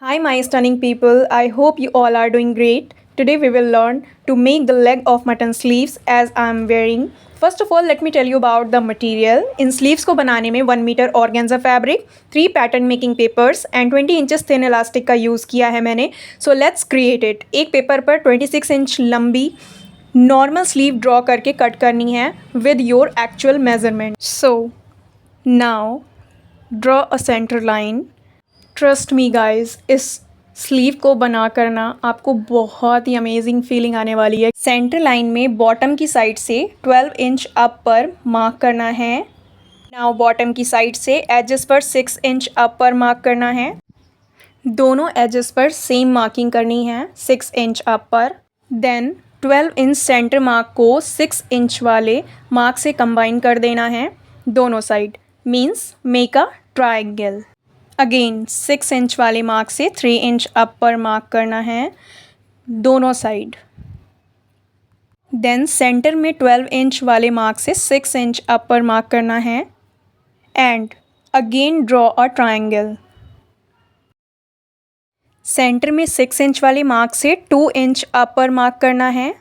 Hi, my stunning people. I hope you all are doing great. Today, we will learn to make the leg of mutton sleeves as I am wearing. First of all, let me tell you about the material. In sleeves को बनाने में 1 metre organza fabric, 3 pattern making papers and 20 inches thin elastic का use किया है मैंने. So let's create it. एक paper पर 26 inch लंबी नॉर्मल स्लीव ड्रॉ करके कट करनी है with your actual measurement. So now draw a center line. Trust me guys, इस स्लीव को बना करना आपको बहुत ही अमेजिंग फीलिंग आने वाली है. सेंटर लाइन में बॉटम की साइड से 12 इंच अप पर मार्क करना है. नाउ बॉटम की साइड से एजेस पर 6 इंच अप पर मार्क करना है. दोनों एजेस पर सेम मार्किंग करनी है 6 इंच अप पर. देन 12 इंच सेंटर मार्क को 6 इंच वाले मार्क से कंबाइन कर देना है दोनों side. Means make a triangle. Again 6 inch वाले मार्क से 3 इंच अप पर मार्क करना है दोनों साइड. देन सेंटर में 12 इंच वाले मार्क से 6 इंच अप पर मार्क करना है and again draw a triangle. Centre में 6 इंच वाले मार्क से 2 इंच अप पर मार्क करना है.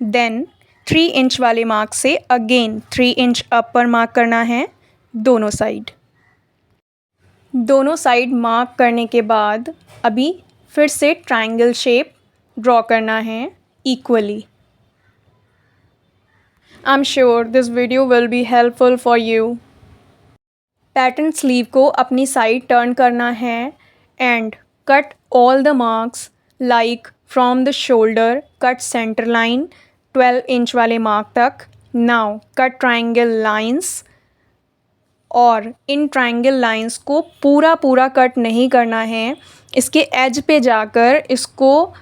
देन 3 इंच वाले मार्क से अगेन 3 इंच अप पर मार्क करना है दोनों साइड. दोनों साइड मार्क करने के बाद अभी फिर से ट्रायंगल शेप ड्रॉ करना है equally. I am sure this video will be helpful for you. Pattern sleeve को अपनी साइड टर्न करना है and cut all the marks like from the shoulder cut centre line 12 inch वाले mark तक. Now cut triangle lines. और in triangle lines को पूरा cut नहीं करना है. इसके एज पे जाकर इसको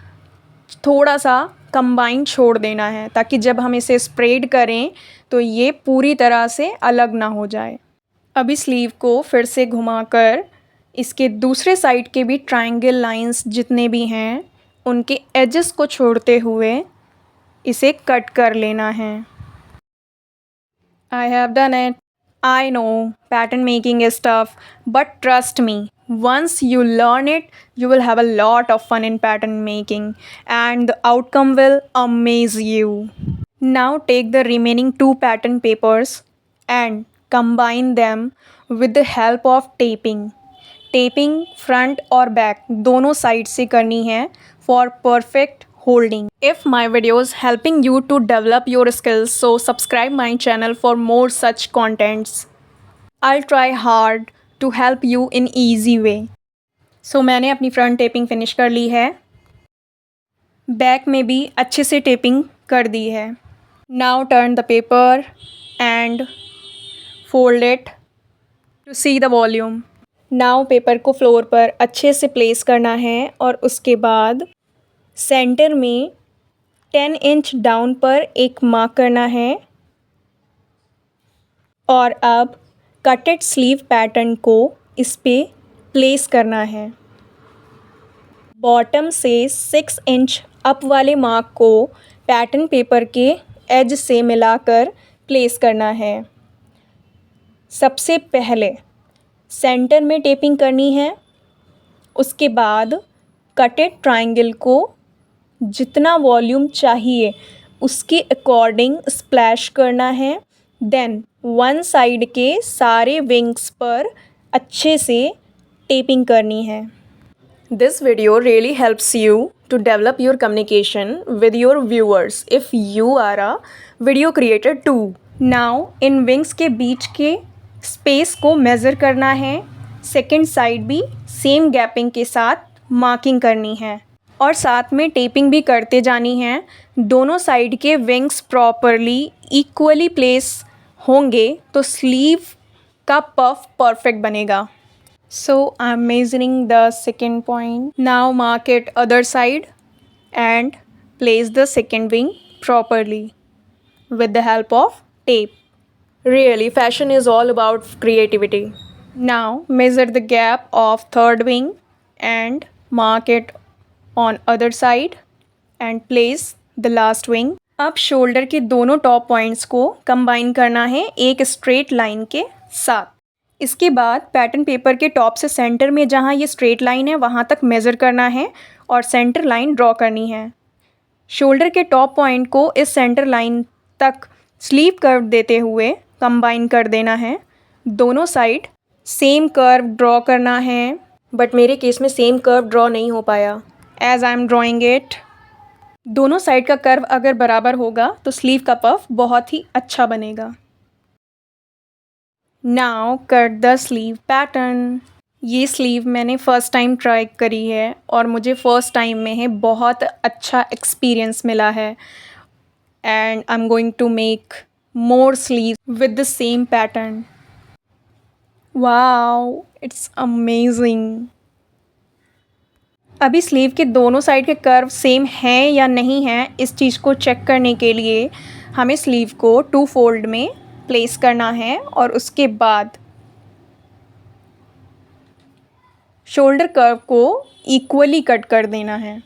थोड़ा सा कंबाइन छोड़ देना है ताकि जब हम इसे स्प्रेड करें तो ये पूरी तरह से अलग ना हो जाए. अभी स्लीव को फिर से घुमाकर इसके दूसरे साइड के भी ट्रायंगल लाइंस जितने भी हैं उनके एजेस को छोड़ते हुए इसे कट कर लेना है. I have done it. I know pattern making is tough, but trust me, once you learn it, you will have a lot of fun in pattern making and the outcome will amaze you. Now take the remaining 2 pattern papers and combine them with the help of taping. Taping front और back दोनों side से करनी है for perfect holding. If my videos helping you to develop your skills, so subscribe my channel for more such contents. I'll try hard to help you in easy way. So मैंने अपनी front tapping finish कर ली है. Back में भी अच्छे से tapping कर दी है. Now turn the paper and fold it to see the volume. Now paper को फ्लोर पर अच्छे से प्लेस करना है और उसके बाद सेंटर में 10 इंच डाउन पर एक मार्क करना है और अब कटेड स्लीव पैटर्न को इस पे प्लेस करना है. बॉटम से 6 इंच अप वाले मार्क को पैटर्न पेपर के एज से मिलाकर प्लेस करना है. सबसे पहले सेंटर में टेपिंग करनी है. उसके बाद कटेड ट्रायंगल को जितना वॉल्यूम चाहिए उसके अकॉर्डिंग स्प्लैश करना है. देन वन साइड के सारे विंग्स पर अच्छे से टेपिंग करनी है. This video really helps you to develop your communication with your viewers if you are a video creator too. Now इन विंग्स के बीच के स्पेस को मेज़र करना है. सेकेंड साइड भी सेम गैपिंग के साथ मार्किंग करनी है और साथ में टेपिंग भी करते जानी है. दोनों साइड के विंग्स प्रॉपरली इक्वली प्लेस होंगे तो स्लीव का पफ परफेक्ट बनेगा. So I am measuring the second point. Now mark it other side and place the second wing properly with the help of tape. Really, fashion is all about creativity. Now measure the gap of third wing and mark it on other side and place the last wing. अब shoulder के दोनों top points को combine करना है एक straight line के साथ. इसके बाद पैटर्न पेपर के टॉप से सेंटर में जहाँ ये स्ट्रेट लाइन है वहाँ तक मेज़र करना है और सेंटर लाइन ड्रॉ करनी है। शोल्डर के टॉप पॉइंट को इस सेंटर लाइन तक स्लीव कर्व देते हुए कंबाइन कर देना है। दोनों साइड सेम कर्व ड्रॉ करना है, बट मेरे केस में सेम कर्व ड्रॉ नहीं हो पाया as I am drawing it. दोनों साइड का कर्व अगर बराबर होगा तो स्लीव का पफ बहुत ही अच्छा बनेगा। Now cut the sleeve pattern. ये स्लीव मैंने फ़र्स्ट टाइम ट्राई करी है और मुझे फ़र्स्ट टाइम में है बहुत अच्छा एक्सपीरियंस मिला है and I am going to make more sleeve with the same pattern. Wow, it's amazing. अभी स्लीव के दोनों साइड के कर्व सेम हैं या नहीं हैं, इस चीज़ को चेक करने के लिए हमें स्लीव को 2 फोल्ड में प्लेस करना है और उसके बाद शोल्डर कर्व को इक्वली कट कर देना है।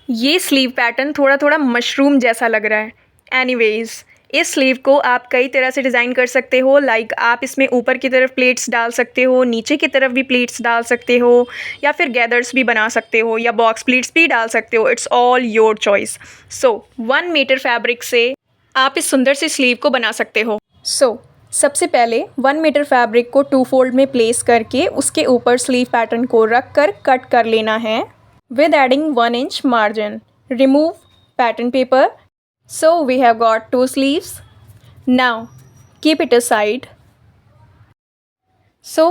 ये स्लीव पैटर्न थोड़ा थोड़ा मशरूम जैसा लग रहा है। एनीवेज़, इस स्लीव को आप कई तरह से डिज़ाइन कर सकते हो। लाइक आप इसमें ऊपर की तरफ प्लेट्स डाल सकते हो, नीचे की तरफ भी प्लेट्स डाल सकते हो, या फिर गैदर्स भी बना सकते हो, या बॉक्स प्लेट्स भी डाल सकते हो। It's all your choice. So 1 meter fabric से आप इस सुंदर सी स्लीव को बना सकते हो। सबसे पहले 1 मीटर फैब्रिक को 2 फोल्ड में प्लेस करके उसके ऊपर स्लीव पैटर्न को रख कर कट कर लेना है with adding 1 inch margin. Remove pattern paper. So we have got 2 sleeves. Now keep it aside. So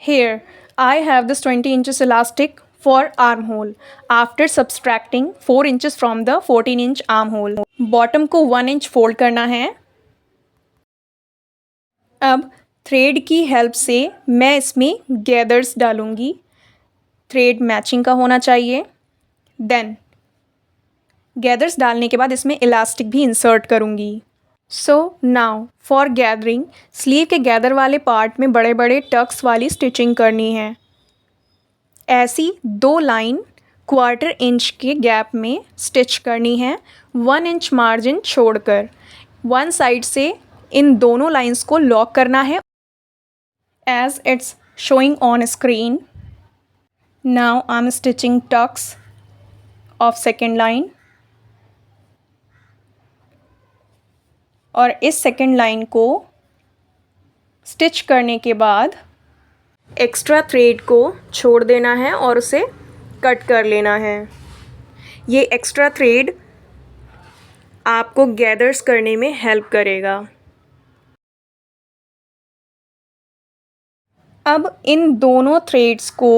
here I have this 20 inches elastic for armhole after subtracting 4 inches from the 14 inch armhole. Bottom को 1 inch fold करना है। अब thread की help से मैं इसमें gathers डालूँगी। Thread matching का होना चाहिए। देन गैदर्स डालने के बाद इसमें इलास्टिक भी इंसर्ट करूँगी। So now for gathering, sleeve के गैदर वाले पार्ट में बड़े बड़े टक्स वाली स्टिचिंग करनी है। ऐसी 2 लाइन 1/4 इंच के गैप में स्टिच करनी है, 1 इंच मार्जिन छोड़कर। वन साइड से इन दोनों लाइंस को लॉक करना है as it's showing on screen. Now I'm stitching tucks of second line और इस सेकेंड लाइन को स्टिच करने के बाद एक्स्ट्रा थ्रेड को छोड़ देना है और उसे कट कर लेना है। ये एक्स्ट्रा थ्रेड आपको गैदर्स करने में हेल्प करेगा। अब इन दोनों थ्रेड्स को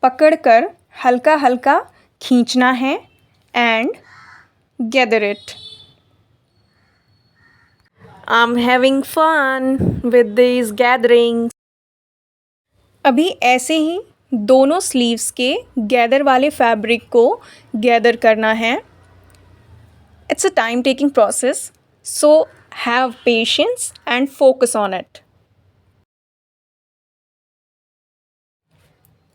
पकड़कर हल्का हल्का खींचना है and gather it. I am having fun with this gathering. अभी ऐसे ही दोनों स्लीव्स के गैदर वाले फैब्रिक को गैदर करना है। It's a time taking process, so have patience and focus on it.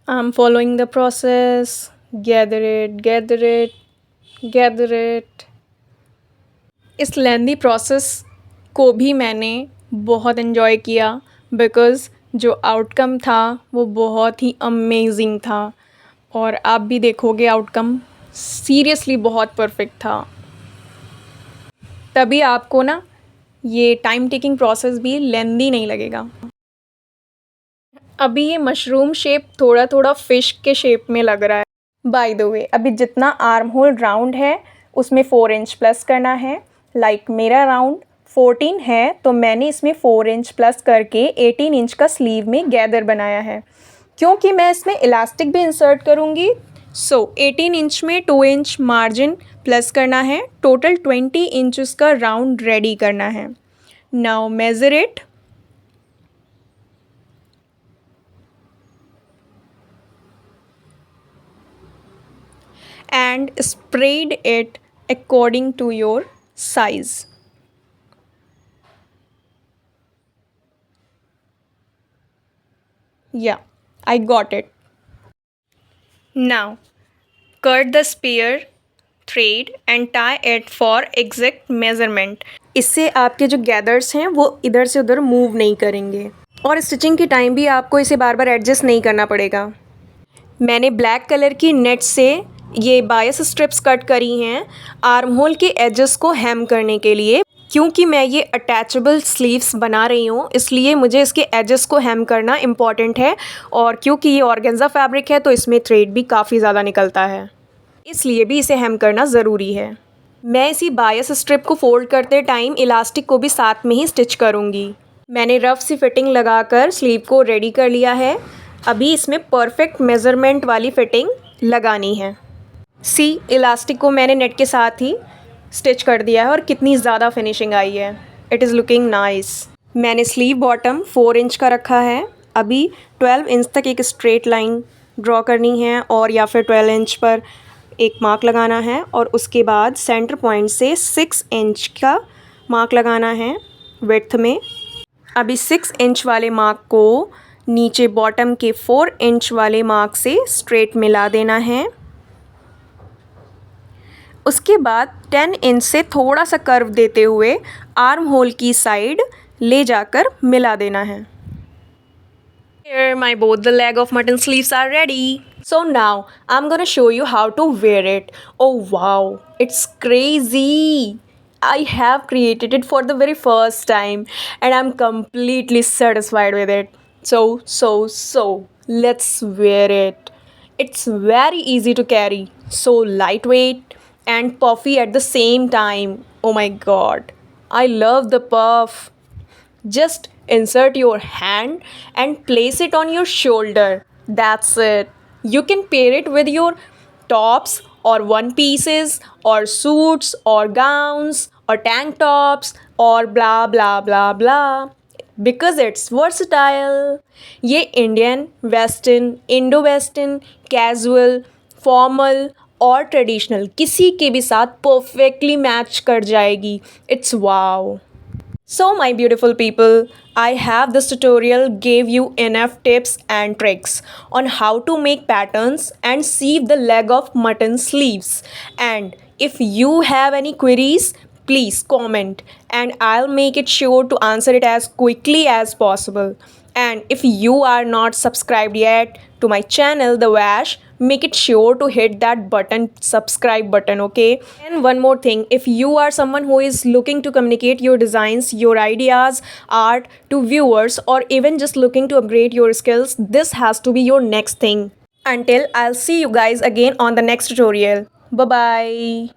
I'm following the process. Gather it, gather it, gather it. इस lengthy process को भी मैंने बहुत इन्जॉय किया बिकॉज़ जो आउटकम था वो बहुत ही अमेजिंग था और आप भी देखोगे आउटकम सीरियसली बहुत परफेक्ट था। तभी आपको ना ये टाइम टेकिंग प्रोसेस भी लेंदी नहीं लगेगा। अभी ये मशरूम शेप थोड़ा थोड़ा फ़िश के शेप में लग रहा है। बाय द वे, अभी जितना आर्म होल राउंड है उसमें 4 इंच प्लस करना है। लाइक मेरा राउंड 14 है तो मैंने इसमें 4 इंच प्लस करके 18 इंच का स्लीव में गैदर बनाया है, क्योंकि मैं इसमें इलास्टिक भी इंसर्ट करूँगी। सो 18 इंच में 2 इंच मार्जिन प्लस करना है। टोटल 20 इंचज़ का राउंड रेडी करना है। Now measure it. And spread it according to your size. Yeah, I got it. Now cut the spear thread and tie it for exact measurement. इससे आपके जो gathers हैं वो इधर से उधर मूव नहीं करेंगे। और स्टिचिंग के टाइम भी आपको इसे बार बार एडजस्ट नहीं करना पड़ेगा। मैंने ब्लैक कलर की नेट से ये बायस स्ट्रिप्स कट करी हैं आर्म होल के एजेस को हेम करने के लिए। क्योंकि मैं ये अटैचेबल स्लीव्स बना रही हूँ इसलिए मुझे इसके एजेस को हेम करना इम्पॉर्टेंट है, और क्योंकि ये ऑर्गेन्जा फैब्रिक है तो इसमें थ्रेड भी काफ़ी ज़्यादा निकलता है, इसलिए भी इसे हेम करना ज़रूरी है। मैं इसी बायस स्ट्रिप को फोल्ड करते टाइम इलास्टिक को भी साथ में ही स्टिच करूँगी। मैंने रफ सी फिटिंग लगाकर स्लीव को रेडी कर लिया है। अभी इसमें परफेक्ट मेज़रमेंट वाली फिटिंग लगानी है। सी इलास्टिक को मैंने नेट के साथ ही स्टिच कर दिया है और कितनी ज़्यादा फिनिशिंग आई है। It is looking nice. मैंने स्लीव बॉटम 4 इंच का रखा है। अभी 12 इंच तक एक स्ट्रेट लाइन ड्रॉ करनी है और या फिर 12 इंच पर एक मार्क लगाना है, और उसके बाद सेंटर पॉइंट से 6 इंच का मार्क लगाना है विड्थ में। अभी 6 इंच वाले मार्क को नीचे बॉटम के 4 इंच वाले मार्क से स्ट्रेट मिला देना है। उसके बाद 10 इंच से थोड़ा सा कर्व देते हुए आर्म होल की साइड ले जाकर मिला देना है। Here my both the leg of mutton sleeves are ready. So now I'm gonna show you how to wear it. Oh wow, it's crazy. I have created it for the very first time and I'm completely satisfied with it. So let's wear it. It's very easy to carry, so lightweight and puffy at the same time. Oh my god, I love the puff. Just insert your hand and place it on your shoulder. That's it. You can pair it with your tops or one pieces or suits or gowns or tank tops or blah blah blah blah, because it's versatile. ये Indian, western, Indo western, casual, formal और traditional किसी के भी साथ perfectly match कर जाएगी. It's wow. So my beautiful people, I have this tutorial gave you enough tips and tricks on how to make patterns and sieve the leg of mutton sleeves. And if you have any queries, please comment and I'll make it sure to answer it as quickly as possible. And if you are not subscribed yet to my channel The Vash, make it sure to hit that button, subscribe button, okay? And one more thing, if you are someone who is looking to communicate your designs, your ideas, art to viewers, or even just looking to upgrade your skills, this has to be your next thing. Until I'll see you guys again on the next tutorial. Bye bye.